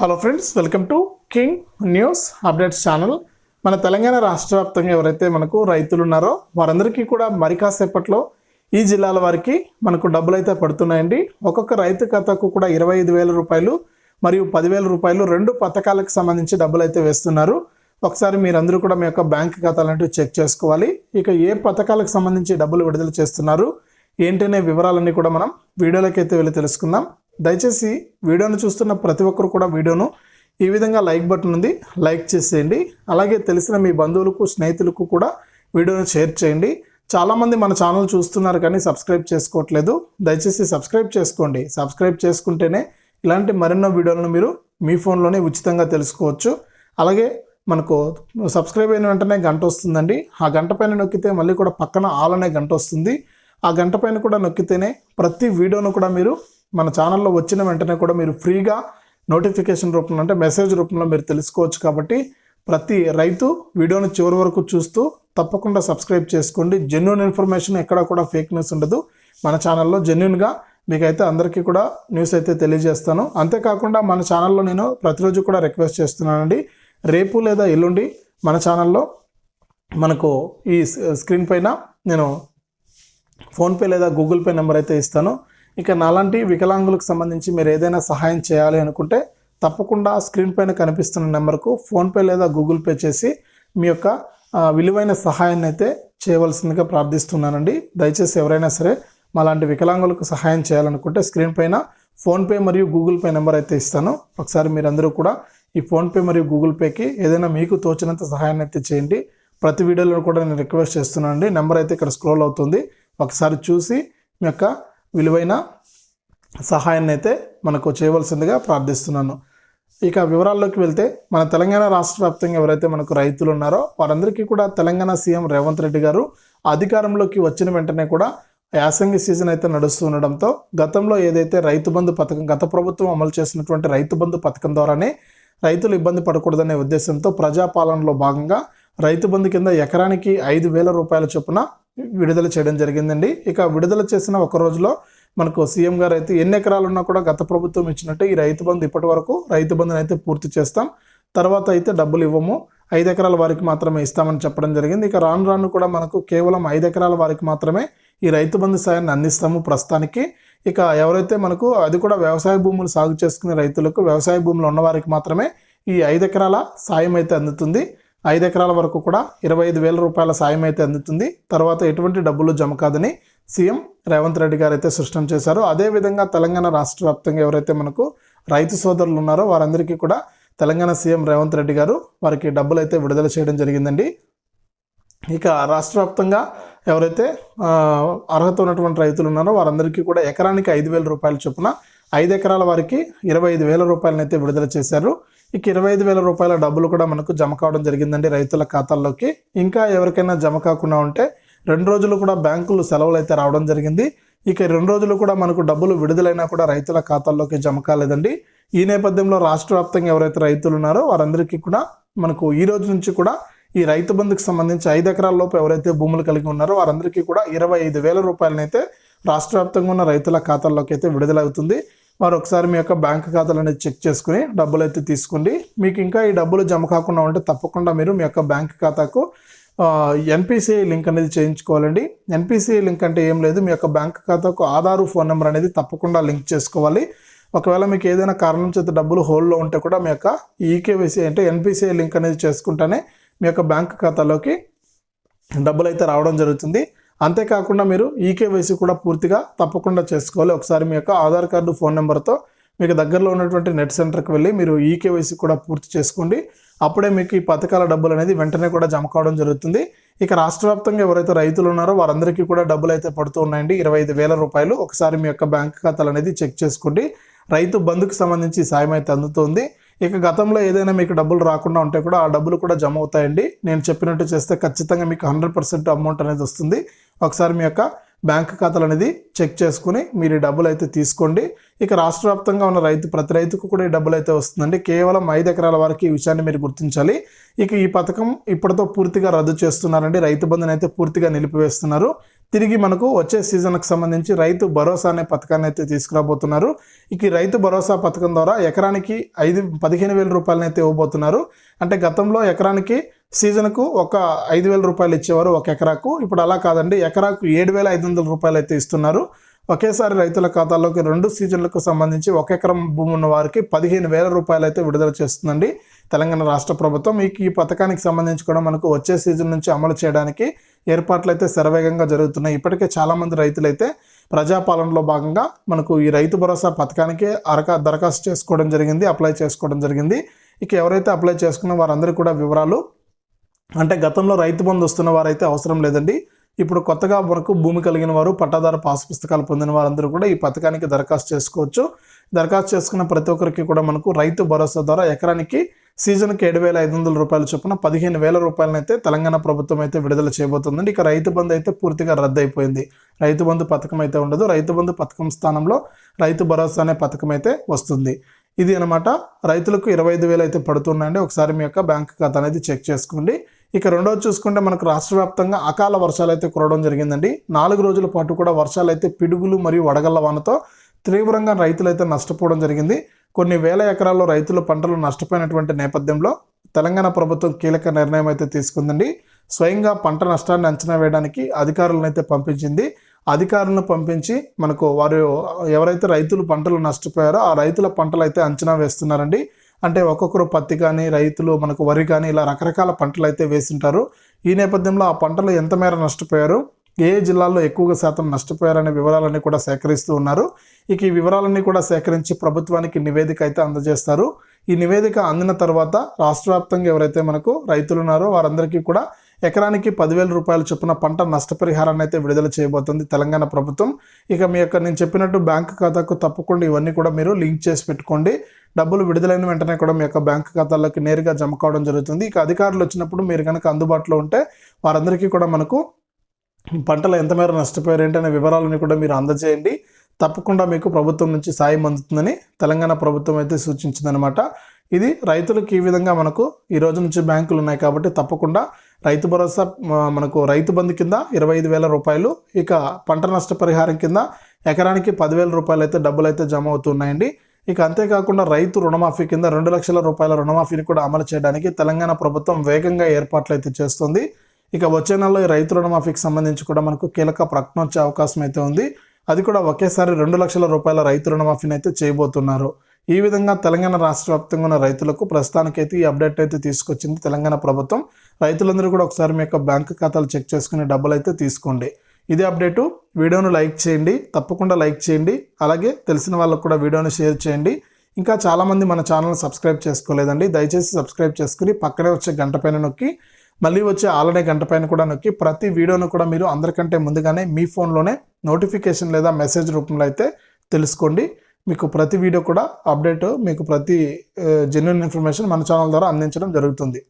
Hello friends, welcome to king news updates channel. మన తెలంగాణ రాష్ట్ర వ్యాప్తంగా ఎవరైతే మనకు రైతులు ఉన్నారో వారందరికీ కూడా మరి కాసేపట్లో ఈ జిల్లాల వారికి మనకు డబ్బులు అయితే పడుతున్నాయండి. ఒక్కొక్క రైతు ఖాతాకు కూడా 25,000 రూపాయలు మరియు 10,000 రూపాయలు రెండు పథకాలకు సంబంధించి డబ్బులు అయితే వేస్తున్నారు. ఒకసారి మీరందరూ కూడా మీ యొక్క బ్యాంక్ ఖాతాలంటూ చెక్ చేసుకోవాలి. ఇక ఏ పథకాలకు సంబంధించి డబ్బులు విడుదల చేస్తున్నారు ఏంటనే వివరాలన్నీ కూడా మనం వీడియోలోకి అయితే వెళ్ళి తెలుసుకుందాం. దయచేసి వీడియోను చూస్తున్న ప్రతి ఒక్కరు కూడా వీడియోను ఈ విధంగా లైక్ బటన్ ఉంది, లైక్ చేసేయండి. అలాగే తెలిసిన మీ బంధువులకు స్నేహితులకు కూడా వీడియోను షేర్ చేయండి. చాలామంది మన ఛానల్ చూస్తున్నారు కానీ సబ్స్క్రైబ్ చేసుకోవట్లేదు. దయచేసి సబ్స్క్రైబ్ చేసుకోండి. సబ్స్క్రైబ్ చేసుకుంటేనే ఇలాంటి మరెన్నో వీడియోలను మీరు మీ ఫోన్లోనే ఉచితంగా తెలుసుకోవచ్చు. అలాగే మనకు సబ్స్క్రైబ్ అయిన వెంటనే గంట వస్తుందండి. ఆ గంట పైన నొక్కితే మళ్ళీ కూడా పక్కన ఆల్ అనే గంట వస్తుంది. ఆ గంట పైన కూడా నొక్కితేనే ప్రతి వీడియోను కూడా మీరు మన ఛానల్లో వచ్చిన వెంటనే కూడా మీరు ఫ్రీగా నోటిఫికేషన్ రూపంలో అంటే మెసేజ్ రూపంలో మీరు తెలుసుకోవచ్చు. కాబట్టి ప్రతి రైతు వీడియోను చివరి వరకు చూస్తూ తప్పకుండా సబ్స్క్రైబ్ చేసుకోండి. జెన్యూన్ ఇన్ఫర్మేషన్ ఎక్కడ కూడా ఫేక్ న్యూస్ ఉండదు. మన ఛానల్లో జెన్యూన్గా మీకైతే అందరికీ కూడా న్యూస్ అయితే తెలియజేస్తాను. అంతేకాకుండా మన ఛానల్లో నేను ప్రతిరోజు కూడా రిక్వెస్ట్ చేస్తున్నానండి, రేపు లేదా ఎల్లుండి మన ఛానల్లో మనకు ఈ స్క్రీన్ పైన నేను ఫోన్పే లేదా గూగుల్ పే నెంబర్ అయితే ఇస్తాను. ఇక నాలాంటి వికలాంగులకు సంబంధించి మీరు ఏదైనా సహాయం చేయాలి అనుకుంటే తప్పకుండా స్క్రీన్ పైన కనిపిస్తున్న నెంబర్కు ఫోన్పే లేదా గూగుల్ పే చేసి మీ యొక్క విలువైన సహాయాన్ని అయితే చేయవలసిందిగా ప్రార్థిస్తున్నానండి. దయచేసి ఎవరైనా సరే మాలాంటి వికలాంగులకు సహాయం చేయాలనుకుంటే స్క్రీన్ పైన ఫోన్పే మరియు గూగుల్ పే నెంబర్ అయితే ఇస్తాను. ఒకసారి మీరందరూ కూడా ఈ ఫోన్పే మరియు గూగుల్ పేకి ఏదైనా మీకు తోచినంత సహాయాన్ని అయితే చేయండి. ప్రతి వీడియోలో కూడా నేను రిక్వెస్ట్ చేస్తున్నానండి. నెంబర్ అయితే ఇక్కడ స్క్రోల్ అవుతుంది. ఒకసారి చూసి మీ యొక్క విలువైన సహాయాన్ని అయితే మనకు చేయవలసిందిగా ప్రార్థిస్తున్నాను. ఇక వివరాల్లోకి వెళ్తే మన తెలంగాణ రాష్ట్ర వ్యాప్తంగా ఎవరైతే మనకు రైతులు ఉన్నారో వారందరికీ కూడా తెలంగాణ సీఎం రేవంత్ రెడ్డి గారు అధికారంలోకి వచ్చిన వెంటనే కూడా యాసంగి సీజన్ అయితే నడుస్తూ ఉండడంతో గతంలో ఏదైతే రైతు బంధు పథకం గత ప్రభుత్వం అమలు చేసినటువంటి రైతు బంధు పథకం ద్వారానే రైతులు ఇబ్బంది పడకూడదనే ఉద్దేశంతో ప్రజాపాలనలో భాగంగా రైతు బంధు కింద ఎకరానికి 5,000 రూపాయల చొప్పున విడుదల చేయడం జరిగిందండి. ఇక విడుదల చేసిన ఒక రోజులో మనకు సీఎం గారు అయితే ఎన్ని ఎకరాలు ఉన్నా కూడా గత ప్రభుత్వం ఇచ్చినట్టే ఈ రైతు బంధు ఇప్పటి వరకు రైతు బంధుని అయితే పూర్తి చేస్తాం, తర్వాత అయితే డబ్బులు ఇవ్వము, 5 ఎకరాల వారికి మాత్రమే ఇస్తామని చెప్పడం జరిగింది. ఇక రాను రాను కూడా మనకు కేవలం 5 ఎకరాల వారికి మాత్రమే ఈ రైతు బంధు సాయాన్ని అందిస్తాము ప్రస్తుతానికి. ఇక ఎవరైతే మనకు అది కూడా వ్యవసాయ భూములు సాగు చేసుకునే రైతులకు, వ్యవసాయ భూములు ఉన్న వారికి మాత్రమే ఈ 5 ఎకరాల సాయం అయితే అందుతుంది. 5 ఎకరాల వరకు కూడా 25,000 రూపాయల సాయం అయితే అందుతుంది. తర్వాత ఎటువంటి డబ్బులు జమ కాదని సీఎం రేవంత్ రెడ్డి గారు అయితే స్పష్టం చేశారు. అదేవిధంగా తెలంగాణ రాష్ట్ర వ్యాప్తంగా ఎవరైతే మనకు రైతు సోదరులు ఉన్నారో వారందరికీ కూడా తెలంగాణ సీఎం రేవంత్ రెడ్డి గారు వారికి డబ్బులు అయితే విడుదల చేయడం జరిగిందండి. ఇక రాష్ట్ర వ్యాప్తంగా ఎవరైతే అర్హత ఉన్నటువంటి రైతులు ఉన్నారో వారందరికీ కూడా ఎకరానికి 5,000 రూపాయల చొప్పున 5 ఎకరాల వారికి 25,000 రూపాయలను అయితే విడుదల చేశారు. ఇక 25,000 రూపాయల డబ్బులు కూడా మనకు జమ కావడం జరిగిందండి రైతుల ఖాతాల్లోకి. ఇంకా ఎవరికైనా జమ కాకుండా ఉంటే 2 రోజులు కూడా బ్యాంకులు సెలవులు అయితే రావడం జరిగింది. ఇక 2 రోజులు కూడా మనకు డబ్బులు విడుదలైనా కూడా రైతుల ఖాతాల్లోకి జమ కాలేదండి. ఈ నేపథ్యంలో రాష్ట్ర వ్యాప్తంగా ఎవరైతే రైతులు ఉన్నారో వారందరికీ కూడా మనకు ఈ రోజు నుంచి కూడా ఈ రైతు బంధుకు సంబంధించి 5 ఎకరాల లోపు ఎవరైతే భూములు కలిగి ఉన్నారో వారందరికీ కూడా 25,000 రూపాయలనైతే రాష్ట్ర వ్యాప్తంగా ఉన్న రైతుల ఖాతాల్లోకి అయితే విడుదలవుతుంది. వారు ఒకసారి మీ యొక్క బ్యాంక్ ఖాతాలు అనేది చెక్ చేసుకుని డబ్బులు అయితే తీసుకోండి. మీకు ఇంకా ఈ డబ్బులు జమ కాకుండా ఉంటే తప్పకుండా మీరు మీ యొక్క బ్యాంక్ ఖాతాకు ఎన్పిసిఐ లింక్ అనేది చేయించుకోవాలండి. ఎన్పిసిఐ లింక్ అంటే ఏం లేదు, మీ యొక్క బ్యాంక్ ఖాతాకు ఆధారు ఫోన్ నెంబర్ అనేది తప్పకుండా లింక్ చేసుకోవాలి. ఒకవేళ మీకు ఏదైనా కారణం చేత డబ్బులు హోల్డ్లో ఉంటే కూడా మీ యొక్క ఈకేవైసీ అంటే ఎన్పిసిఐ లింక్ అనేది చేసుకుంటేనే మీ యొక్క బ్యాంక్ ఖాతాలోకి డబ్బులు అయితే రావడం జరుగుతుంది. అంతేకాకుండా మీరు ఈకేవైసీ కూడా పూర్తిగా తప్పకుండా చేసుకోవాలి. ఒకసారి మీ యొక్క ఆధార్ కార్డు ఫోన్ నెంబర్తో మీకు దగ్గరలో ఉన్నటువంటి నెట్ సెంటర్కి వెళ్ళి మీరు ఈకేవైసీ కూడా పూర్తి చేసుకోండి. అప్పుడే మీకు ఈ పథకాల డబ్బులు అనేది వెంటనే కూడా జమ కావడం జరుగుతుంది. ఇక రాష్ట్ర వ్యాప్తంగా ఎవరైతే రైతులు ఉన్నారో వారందరికీ కూడా డబ్బులు అయితే పడుతూ ఉన్నాయండి, 25,000 రూపాయలు. ఒకసారి మీ యొక్క బ్యాంక్ ఖాతాలు అనేది చెక్ చేసుకోండి. రైతు బంధుకు సంబంధించి సాయం అయితే అందుతుంది. ఇక గతంలో ఏదైనా మీకు డబ్బులు రాకుండా ఉంటే కూడా ఆ డబ్బులు కూడా జమ అవుతాయండి. నేను చెప్పినట్టు చేస్తే ఖచ్చితంగా మీకు 100% అమౌంట్ అనేది వస్తుంది. ఒకసారి మీ యొక్క బ్యాంక్ ఖాతాలు అనేది చెక్ చేసుకుని మీరు ఈ డబ్బులు అయితే తీసుకోండి. ఇక రాష్ట్ర వ్యాప్తంగా ఉన్న ప్రతి రైతుకు కూడా ఈ డబ్బులు అయితే వస్తుందండి. కేవలం 5 ఎకరాల వరకు ఈ విషయాన్ని మీరు గుర్తించాలి. ఇక ఈ పథకం ఇప్పటితో పూర్తిగా రద్దు చేస్తున్నారండి. రైతు బంధుని అయితే పూర్తిగా నిలిపివేస్తున్నారు. తిరిగి మనకు వచ్చే సీజన్కి సంబంధించి రైతు భరోసా అనే పథకాన్ని అయితే తీసుకురాబోతున్నారు. ఇక ఈ రైతు భరోసా పథకం ద్వారా ఎకరానికి 15,000 రూపాయలని అయితే ఇవ్వబోతున్నారు. అంటే గతంలో ఎకరానికి సీజన్కు ఒక 5,000 రూపాయలు ఇచ్చేవారు ఒక ఎకరాకు. ఇప్పుడు అలా కాదండి, ఎకరాకు 7,500 రూపాయలు అయితే ఇస్తున్నారు. ఒకేసారి రైతుల ఖాతాల్లోకి 2 సీజన్లకు సంబంధించి 1 ఎకరం భూమి ఉన్న వారికి 15,000 రూపాయలు అయితే విడుదల చేస్తుందండి తెలంగాణ రాష్ట్ర ప్రభుత్వం. ఈ పథకానికి సంబంధించి కూడా మనకు వచ్చే సీజన్ నుంచి అమలు చేయడానికి ఏర్పాట్లు అయితే శరవేగంగా జరుగుతున్నాయి. ఇప్పటికే చాలామంది రైతులు అయితే ప్రజాపాలనలో భాగంగా మనకు ఈ రైతు భరోసా పథకానికి దరఖాస్తు చేసుకోవడం జరిగింది, అప్లై చేసుకోవడం జరిగింది. ఇక ఎవరైతే అప్లై చేసుకున్న వారందరూ కూడా వివరాలు, అంటే గతంలో రైతు బంధు వస్తున్న వారైతే అవసరం లేదండి. ఇప్పుడు కొత్తగా మనకు భూమి కలిగిన వారు, పట్టాదారు పాస్ పుస్తకాలు పొందిన వారందరూ కూడా ఈ పథకానికి దరఖాస్తు చేసుకోవచ్చు. దరఖాస్తు చేసుకున్న ప్రతి ఒక్కరికి కూడా మనకు రైతు భరోసా ద్వారా ఎకరానికి సీజన్కి 7,500 రూపాయలు చొప్పున 15,000 రూపాయలను అయితే తెలంగాణ ప్రభుత్వం అయితే విడుదల చేయబోతుందండి. ఇక రైతు బంధు అయితే పూర్తిగా రద్దు అయిపోయింది. రైతు బంధు పథకం అయితే ఉండదు. రైతు బంధు పథకం స్థానంలో రైతు భరోసా అనే పథకం అయితే వస్తుంది. ఇది అనమాట. రైతులకు 25,000 అయితే పడుతున్నాయండి. ఒకసారి మీ యొక్క బ్యాంక్ ఖాతా అనేది చెక్ చేసుకోండి. ఇక రెండోది చూసుకుంటే మనకు రాష్ట్ర వ్యాప్తంగా అకాల వర్షాలు అయితే కురవడం జరిగిందండి. 4 రోజుల పాటు కూడా వర్షాలు అయితే పిడుగులు మరియు వడగళ్ల వానతో తీవ్రంగా రైతులు అయితే నష్టపోవడం జరిగింది. కొన్ని వేల ఎకరాల్లో రైతుల పంటలు నష్టపోయినటువంటి నేపథ్యంలో తెలంగాణ ప్రభుత్వం కీలక నిర్ణయం అయితే తీసుకుందండి. స్వయంగా పంట నష్టాన్ని అంచనా వేయడానికి అధికారులను అయితే పంపించింది. అధికారులను పంపించి మనకు వారు ఎవరైతే రైతులు పంటలు నష్టపోయారో ఆ రైతుల పంటలు అయితే అంచనా వేస్తున్నారండి. అంటే ఒక్కొక్కరు పత్తి కానీ, రైతులు మనకు వరి కానీ ఇలా రకరకాల పంటలు అయితే వేసింటారు. ఈ నేపథ్యంలో ఆ పంటలు ఎంత మేర నష్టపోయారు, ఏ జిల్లాల్లో ఎక్కువగా శాతం నష్టపోయారనే వివరాలన్నీ కూడా సేకరిస్తూ ఉన్నారు. ఇక ఈ వివరాలన్నీ కూడా సేకరించి ప్రభుత్వానికి నివేదిక అయితే అందజేస్తారు. ఈ నివేదిక అందిన తర్వాత రాష్ట్ర వ్యాప్తంగా ఎవరైతే మనకు రైతులు ఉన్నారో వారందరికీ కూడా ఎకరానికి 10,000 రూపాయల చొప్పున పంట నష్టపరిహారాన్ని అయితే విడుదల చేయబోతుంది తెలంగాణ ప్రభుత్వం. ఇక మీ యొక్క నేను చెప్పినట్టు బ్యాంక్ ఖాతాకు తప్పకుండా ఇవన్నీ కూడా మీరు లింక్ చేసి పెట్టుకోండి. డబ్బులు విడుదలైన వెంటనే కూడా మీ యొక్క బ్యాంక్ ఖాతాల్లోకి నేరుగా జమ కావడం జరుగుతుంది. ఇక అధికారులు వచ్చినప్పుడు మీరు కనుక అందుబాటులో ఉంటే వారందరికీ కూడా మనకు పంటలు ఎంత మేర నష్టపోయారు ఏంటనే వివరాలను కూడా మీరు అందజేయండి. తప్పకుండా మీకు ప్రభుత్వం నుంచి సాయం అందుతుందని తెలంగాణ ప్రభుత్వం అయితే సూచించిందనమాట. ఇది రైతులకు ఈ విధంగా మనకు ఈ రోజు నుంచి బ్యాంకులు ఉన్నాయి కాబట్టి తప్పకుండా రైతు భరోసా మనకు రైతు బంధు కింద 25,000 రూపాయలు, ఇక పంట నష్టపరిహారం కింద ఎకరానికి 10,000 రూపాయలు అయితే డబ్బులు అయితే జమ అవుతున్నాయండి. ఇక అంతేకాకుండా రైతు రుణమాఫీ కింద 2 లక్షల రూపాయల రుణమాఫీని కూడా అమలు చేయడానికి తెలంగాణ ప్రభుత్వం వేగంగా ఏర్పాట్లు అయితే చేస్తుంది. ఇక వచ్చే నెలలో ఈ రైతు రుణమాఫీకి సంబంధించి కూడా మనకు కీలక ప్రకటన వచ్చే అవకాశం అయితే ఉంది. అది కూడా ఒకేసారి 2 లక్షల రూపాయల రైతు రుణమాఫీని అయితే చేయబోతున్నారు. ఈ విధంగా తెలంగాణ రాష్ట్ర వ్యాప్తంగా ఉన్న రైతులకు ప్రస్తుతానికైతే ఈ అప్డేట్ అయితే తీసుకొచ్చింది తెలంగాణ ప్రభుత్వం. రైతులందరూ కూడా ఒకసారి మీ యొక్క బ్యాంక్ ఖాతాలు చెక్ చేసుకుని డబ్బులు అయితే తీసుకోండి. ఇదే అప్డేటు. వీడియోను లైక్ చేయండి, తప్పకుండా లైక్ చేయండి. అలాగే తెలిసిన వాళ్ళకు కూడా వీడియోని షేర్ చేయండి. ఇంకా చాలామంది మన ఛానల్ని సబ్స్క్రైబ్ చేసుకోలేదండి. దయచేసి సబ్స్క్రైబ్ చేసుకుని పక్కనే వచ్చే గంట పైన నొక్కి మళ్ళీ వచ్చే ఆలనే గంట పైన కూడా నొక్కి ప్రతి వీడియోను కూడా మీరు అందరికంటే ముందుగానే మీ ఫోన్లోనే నోటిఫికేషన్ లేదా మెసేజ్ రూపంలో అయితే తెలుసుకోండి. మీకు ప్రతి వీడియో కూడా అప్డేట్, మీకు ప్రతి జెన్యూన్ ఇన్ఫర్మేషన్ మన ఛానల్ ద్వారా అందించడం జరుగుతుంది.